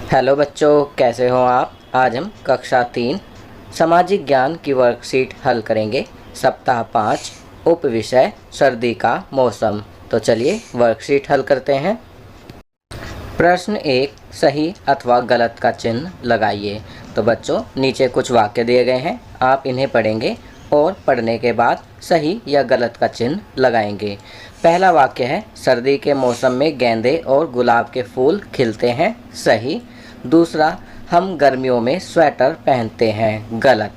Hello बच्चों, कैसे हो आप। आज हम कक्षा 3 सामाजिक ज्ञान की वर्कशीट हल करेंगे। सप्ताह 5 उप विषय सर्दी का मौसम। तो चलिए वर्कशीट हल करते हैं। प्रश्न 1, सही अथवा गलत का चिन्ह लगाइए। तो बच्चों, नीचे कुछ वाक्य दिए गए हैं, आप इन्हें पढ़ेंगे और पढ़ने के बाद सही या गलत का चिन्ह लगाएंगे। पहला वाक्य है, सर्दी के मौसम में गेंदे और गुलाब के फूल खिलते हैं। सही। दूसरा, हम गर्मियों में स्वेटर पहनते हैं। गलत।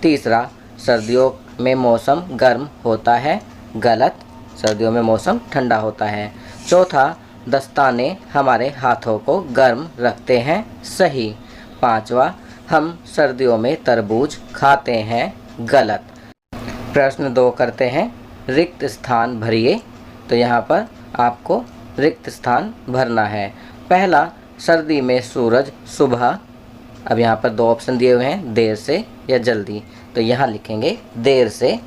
तीसरा, सर्दियों में मौसम गर्म होता है। गलत। सर्दियों में मौसम ठंडा होता है। चौथा, दस्ताने हमारे हाथों को गर्म रखते हैं। सही। पांचवा, हम सर्दियों में तरबूज खाते हैं। गलत। प्रश्न 2 करते हैं, रिक्त स्थान भरिए। तो यहाँ पर आपको रिक्त स्थान भरना है। पहला, सर्दी में सूरज सुबह। अब यहाँ पर 2 ऑप्शन दिए हुए हैं, देर से या जल्दी। तो यहाँ लिखेंगे देर से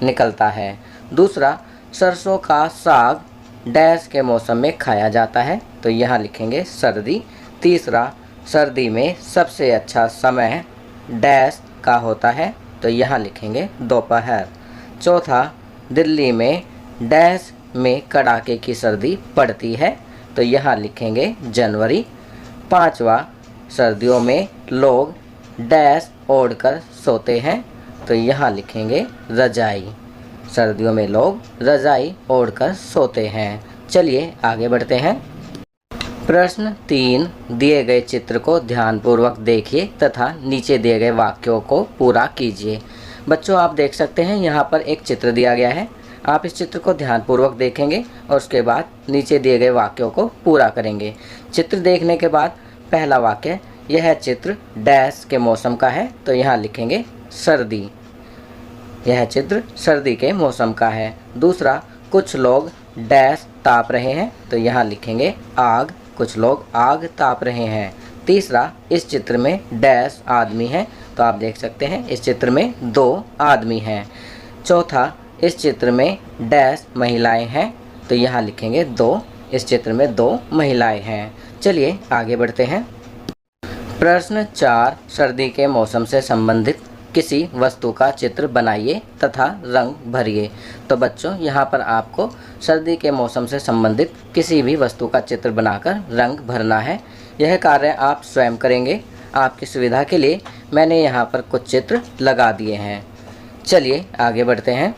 निकलता है। दूसरा, सरसों का साग डैश के मौसम में खाया जाता है। तो यहाँ लिखेंगे सर्दी। तीसरा, सर्दी में सबसे अच्छा समय डैश का होता है। तो यहाँ लिखेंगे दोपहर। चौथा, दिल्ली में डैश में कड़ाके की सर्दी पड़ती है। तो यहाँ लिखेंगे जनवरी। पांचवा, सर्दियों में लोग डैश ओढ़कर सोते हैं। तो यहाँ लिखेंगे रजाई। सर्दियों में लोग रजाई ओढ़कर सोते हैं। चलिए आगे बढ़ते हैं। प्रश्न 3, दिए गए चित्र को ध्यानपूर्वक देखिए तथा नीचे दिए गए वाक्यों को पूरा कीजिए। बच्चों, आप देख सकते हैं यहाँ पर एक चित्र दिया गया है। आप इस चित्र को ध्यानपूर्वक देखेंगे और उसके बाद नीचे दिए गए वाक्यों को पूरा करेंगे। चित्र देखने के बाद पहला वाक्य, यह चित्र डैश के मौसम का है। तो यहाँ लिखेंगे सर्दी। यह चित्र सर्दी के मौसम का है। दूसरा, कुछ लोग डैश ताप रहे हैं। तो यहाँ लिखेंगे आग। कुछ लोग आग ताप रहे हैं। तीसरा, इस चित्र में डैश आदमी हैं। तो आप देख सकते हैं इस चित्र में 2 आदमी हैं। चौथा, इस चित्र में डैश महिलाएं हैं। तो यहाँ लिखेंगे 2। इस चित्र में 2 महिलाएं हैं। चलिए आगे बढ़ते हैं। प्रश्न 4, सर्दी के मौसम से संबंधित किसी वस्तु का चित्र बनाइए तथा रंग भरिए। तो बच्चों, यहाँ पर आपको सर्दी के मौसम से संबंधित किसी भी वस्तु का चित्र बनाकर रंग भरना है। यह कार्य आप स्वयं करेंगे। आपकी सुविधा के लिए मैंने यहाँ पर कुछ चित्र लगा दिए हैं। चलिए आगे बढ़ते हैं।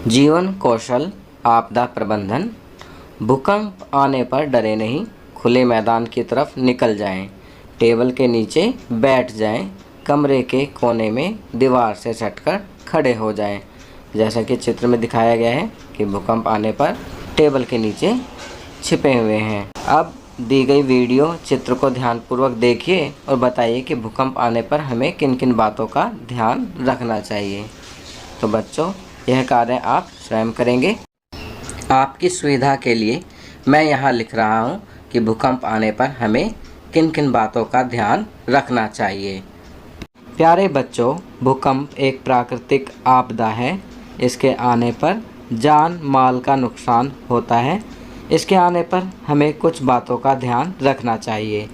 जीवन कौशल आपदा प्रबंधन। भूकंप आने पर डरे नहीं, खुले मैदान की तरफ निकल जाएं। टेबल के नीचे बैठ जाएं। कमरे के कोने में दीवार से सटकर खड़े हो जाएं। जैसा कि चित्र में दिखाया गया है कि भूकंप आने पर टेबल के नीचे छिपे हुए हैं। अब दी गई वीडियो चित्र को ध्यानपूर्वक देखिए और बताइए कि भूकंप आने पर हमें किन किन बातों का ध्यान रखना चाहिए। तो बच्चों, यह कार्य आप स्वयं करेंगे। आपकी सुविधा के लिए मैं यहाँ लिख रहा हूँ कि भूकंप आने पर हमें किन किन बातों का ध्यान रखना चाहिए। प्यारे बच्चों, भूकंप एक प्राकृतिक आपदा है। इसके आने पर जान माल का नुकसान होता है। इसके आने पर हमें कुछ बातों का ध्यान रखना चाहिए।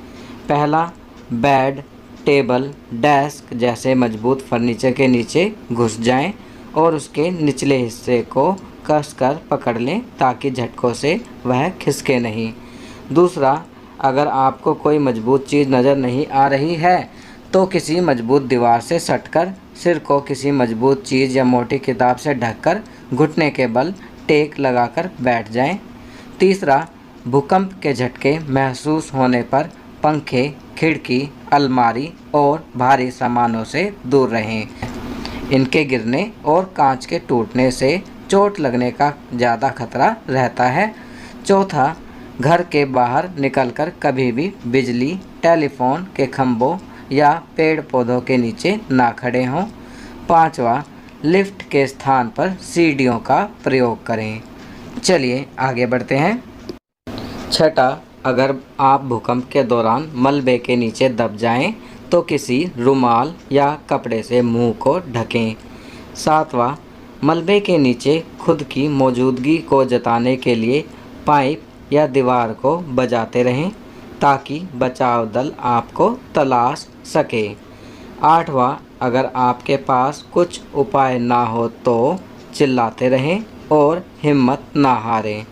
पहला, बेड, टेबल, डेस्क जैसे मजबूत फर्नीचर के नीचे घुस जाएं और उसके निचले हिस्से को कसकर पकड़ लें ताकि झटकों से वह खिसके नहीं। दूसरा, अगर आपको कोई मजबूत चीज़ नज़र नहीं आ रही है तो किसी मजबूत दीवार से सटकर सिर को किसी मजबूत चीज़ या मोटी किताब से ढककर घुटने के बल टेक लगाकर बैठ जाएं। तीसरा, भूकंप के झटके महसूस होने पर पंखे, खिड़की, अलमारी और भारी सामानों से दूर रहें। इनके गिरने और कांच के टूटने से चोट लगने का ज़्यादा खतरा रहता है। चौथा, घर के बाहर निकलकर कभी भी बिजली, टेलीफोन के खंभों या पेड़ पौधों के नीचे ना खड़े हों। पांचवा, लिफ्ट के स्थान पर सीढ़ियों का प्रयोग करें। चलिए आगे बढ़ते हैं। छठा, अगर आप भूकंप के दौरान मलबे के नीचे दब जाएं तो किसी रुमाल या कपड़े से मुंह को ढकें। सातवां, मलबे के नीचे खुद की मौजूदगी को जताने के लिए पाइप या दीवार को बजाते रहें। ताकि बचाव दल आपको तलाश सके। 8वां, अगर आपके पास कुछ उपाय ना हो तो चिल्लाते रहें और हिम्मत ना हारें।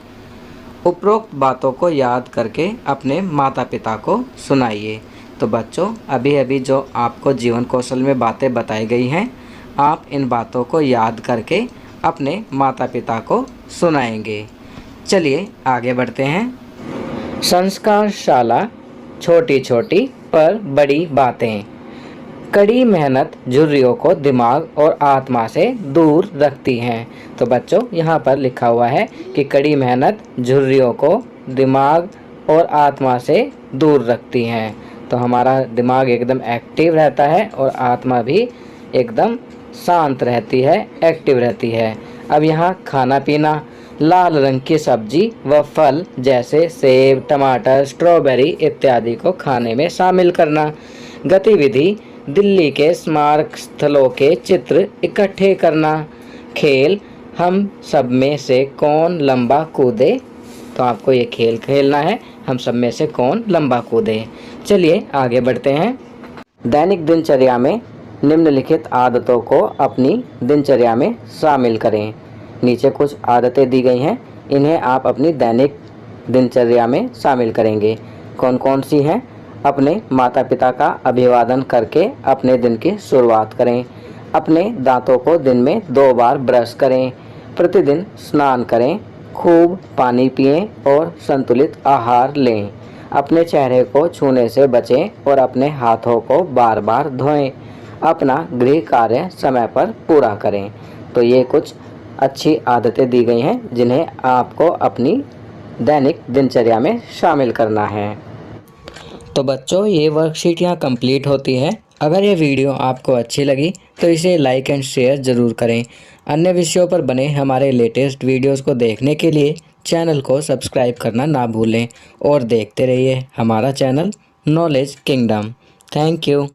उपरोक्त बातों को याद करके अपने माता पिता को सुनाइए। तो बच्चों, अभी अभी जो आपको जीवन कौशल में बातें बताई गई हैं, आप इन बातों को याद करके अपने माता पिता को सुनाएंगे। चलिए आगे बढ़ते हैं। संस्कारशाला, छोटी छोटी पर बड़ी बातें। कड़ी मेहनत झुर्रियों को दिमाग और आत्मा से दूर रखती हैं। तो बच्चों, यहाँ पर लिखा हुआ है कि कड़ी मेहनत झुर्रियों को दिमाग और आत्मा से दूर रखती हैं। तो हमारा दिमाग एकदम एक्टिव रहता है और आत्मा भी एकदम शांत रहती है, एक्टिव रहती है। अब यहाँ खाना पीना, लाल रंग की सब्जी व फल जैसे सेब, टमाटर, स्ट्रॉबेरी इत्यादि को खाने में शामिल करना। गतिविधि, दिल्ली के स्मारक स्थलों के चित्र इकट्ठे करना। खेल, हम सब में से कौन लंबा कूदे। तो आपको ये खेल खेलना है, हम सब में से कौन लंबा कूदे। चलिए आगे बढ़ते हैं। दैनिक दिनचर्या में निम्नलिखित आदतों को अपनी दिनचर्या में शामिल करें। नीचे कुछ आदतें दी गई हैं, इन्हें आप अपनी दैनिक दिनचर्या में शामिल करेंगे। कौन कौन सी हैं? अपने माता पिता का अभिवादन करके अपने दिन की शुरुआत करें। अपने दांतों को दिन में 2 बार ब्रश करें। प्रतिदिन स्नान करें। खूब पानी पिएं और संतुलित आहार लें। अपने चेहरे को छूने से बचें और अपने हाथों को बार बार धोएं। अपना गृह कार्य समय पर पूरा करें। तो ये कुछ अच्छी आदतें दी गई हैं जिन्हें आपको अपनी दैनिक दिनचर्या में शामिल करना है। तो बच्चों, ये वर्कशीट यहाँ कंप्लीट होती है। अगर ये वीडियो आपको अच्छी लगी तो इसे लाइक एंड शेयर ज़रूर करें। अन्य विषयों पर बने हमारे लेटेस्ट वीडियोस को देखने के लिए चैनल को सब्सक्राइब करना ना भूलें और देखते रहिए हमारा channel knowledge kingdom. Thank you.